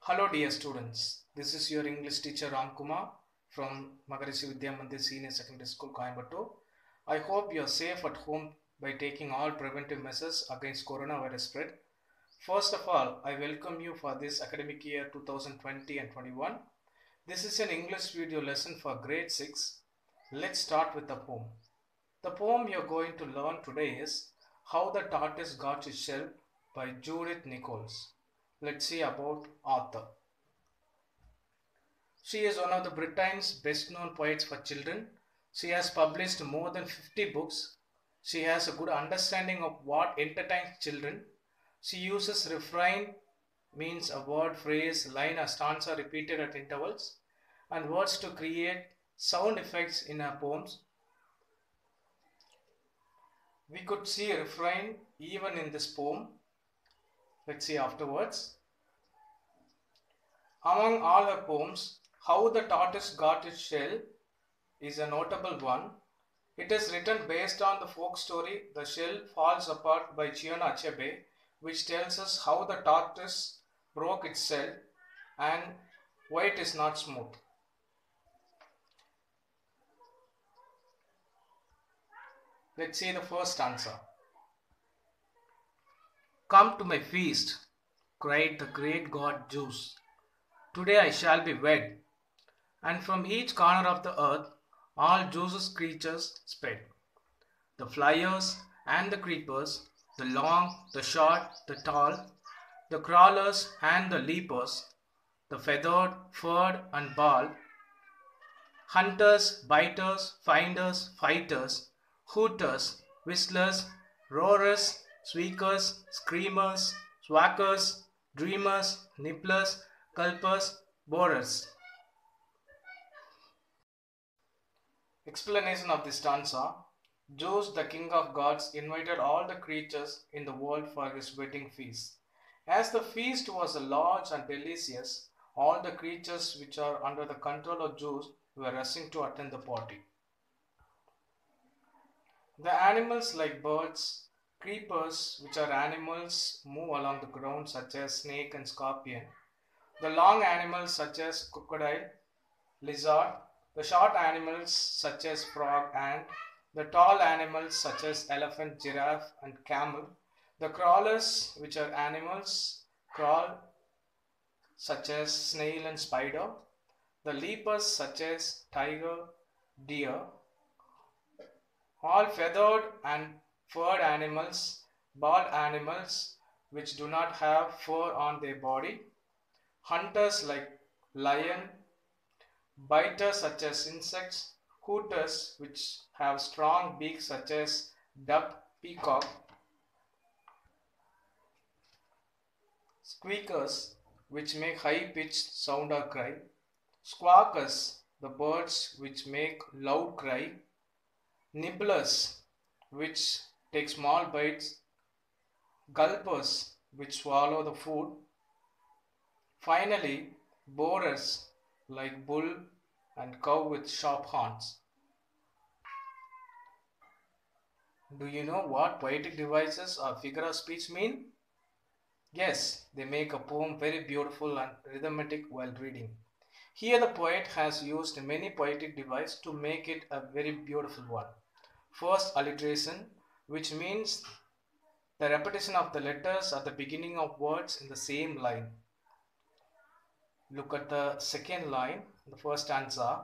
Hello dear students, this is your English teacher Ram Kumar from Maharishi Vidya Mandir Senior Secondary School, Coimbatore. I hope you are safe at home by taking all preventive measures against coronavirus spread. First of all, I welcome you for this academic year 2020 and 21. This is an English video lesson for grade 6. Let's start with the poem. The poem you are going to learn today is How the Tortoise Got Its Shell by Judith Nichols. Let's see about author. She is one of the Britain's best-known poets for children. She has published more than 50 books. She has a good understanding of what entertains children. She uses refrain, means a word, phrase, line or stanza repeated at intervals, and words to create sound effects in her poems. We could see a refrain even in this poem. Let's see afterwards. Among all her poems, How the Tortoise Got Its Shell is a notable one. It is written based on the folk story The Shell Falls Apart by Chinua Achebe, which tells us how the tortoise broke its shell and why it is not smooth. Let's see the first answer. Come to my feast, cried the great god Zeus. Today I shall be wed. And from each corner of the earth all Zeus's creatures sped. The flyers and the creepers, the long, the short, the tall, the crawlers and the leapers, the feathered, furred and bald, hunters, biters, finders, fighters, hooters, whistlers, roarers, squeakers, screamers, swackers, dreamers, nibblers, gulpers, borers. Explanation of this stanza. Zeus, the king of gods, invited all the creatures in the world for his wedding feast. As the feast was large and delicious, all the creatures which are under the control of Zeus were rushing to attend the party. The animals like birds, creepers, which are animals move along the ground such as snake and scorpion. The long animals such as crocodile, lizard, the short animals such as frog, and the tall animals such as elephant, giraffe and camel. The crawlers, which are animals crawl such as snail and spider. The leapers such as tiger, deer. All feathered and furred animals, bald animals which do not have fur on their body. Hunters like lion, biters such as insects, hooters which have strong beaks such as duck, peacock, squeakers which make high-pitched sound or cry, squawkers, the birds which make loud cry, nibblers which take small bites, gulpers which swallow the food, finally borers like bull and cow with sharp horns. Do you know what poetic devices or figure of speech mean? Yes, they make a poem very beautiful and rhythmic while reading. Here the poet has used many poetic devices to make it a very beautiful one. First, alliteration, which means the repetition of the letters at the beginning of words in the same line. Look at the second line, the first stanza.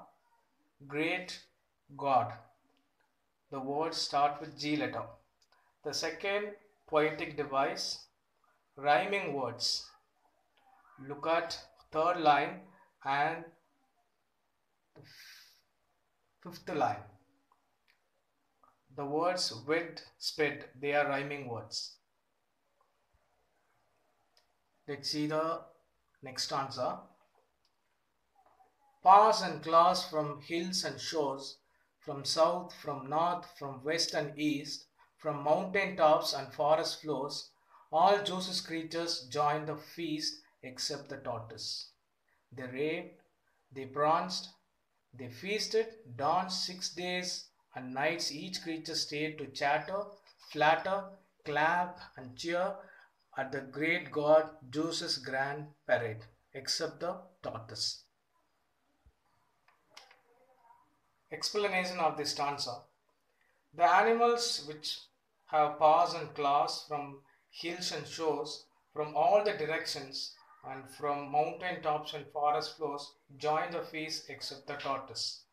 Great God. The words start with G letter. The second poetic device, rhyming words. Look at third line and fifth line. The words wed, sped, they are rhyming words. Let's see the next stanza. Pass and claws from hills and shores, from south, from north, from west and east, from mountain tops and forest floors, all Zeus's creatures joined the feast except the tortoise. They raved, they pranced, they feasted, danced 6 days and nights. Each creature stayed to chatter, flatter, clap and cheer at the great god Zeus's grand parade. except the tortoise. Explanation of this stanza. The animals which have paws and claws from hills and shores, from all the directions, and from mountain tops and forest floors join the feast except the tortoise.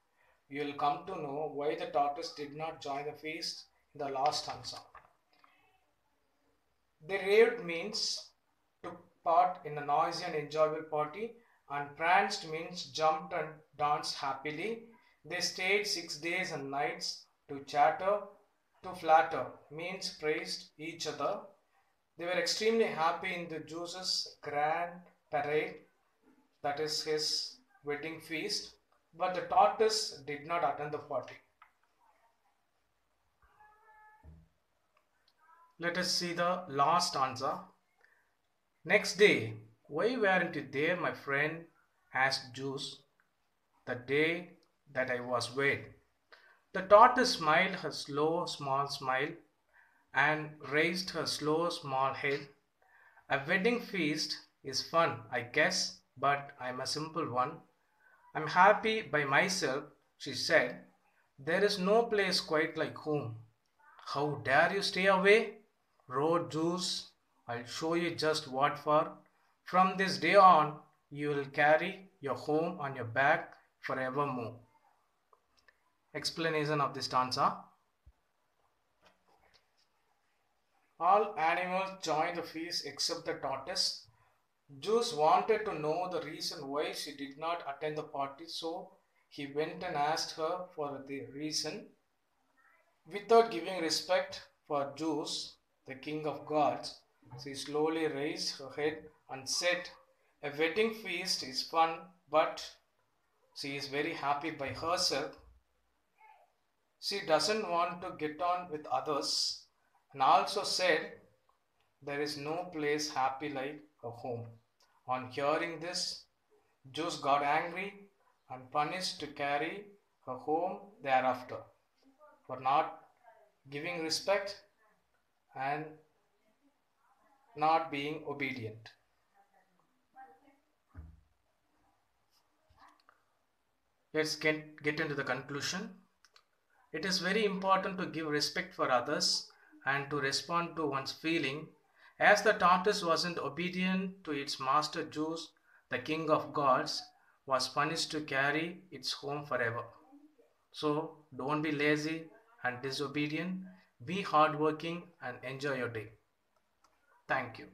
You will come to know why the tortoise did not join the feast in the last stanza. They raved means took part in a noisy and enjoyable party, and pranced means jumped and danced happily. They stayed 6 days and nights to chatter, to flatter means praised each other. They were extremely happy in the Zeus's grand parade, that is his wedding feast, but the tortoise did not attend the party. Let us see the last answer. Next day, why weren't you there, my friend? Asked Zeus. The day that I was wed. The tortoise smiled her slow, small smile and raised her slow, small head. A wedding feast is fun, I guess, but I'm a simple one. I'm happy by myself, she said. There is no place quite like home. How dare you stay away? Roared Zeus. I'll show you just what for. From this day on, you will carry your home on your back forevermore. Explanation of this stanza. All animals joined the feast except the tortoise. Zeus wanted to know the reason why she did not attend the party, so he went and asked her for the reason. Without giving respect for Zeus, the king of gods, she slowly raised her head and said, a wedding feast is fun, but she is very happy by herself. She doesn't want to get on with others, and also said, there is no place happy like a home. On hearing this, Zeus got angry and punished to carry her home thereafter for not giving respect and not being obedient. Let's get into the conclusion. It is very important to give respect for others and to respond to one's feeling. As the tortoise wasn't obedient to its master Zeus, the king of gods was punished to carry its home forever. So don't be lazy and disobedient. Be hardworking and enjoy your day. Thank you.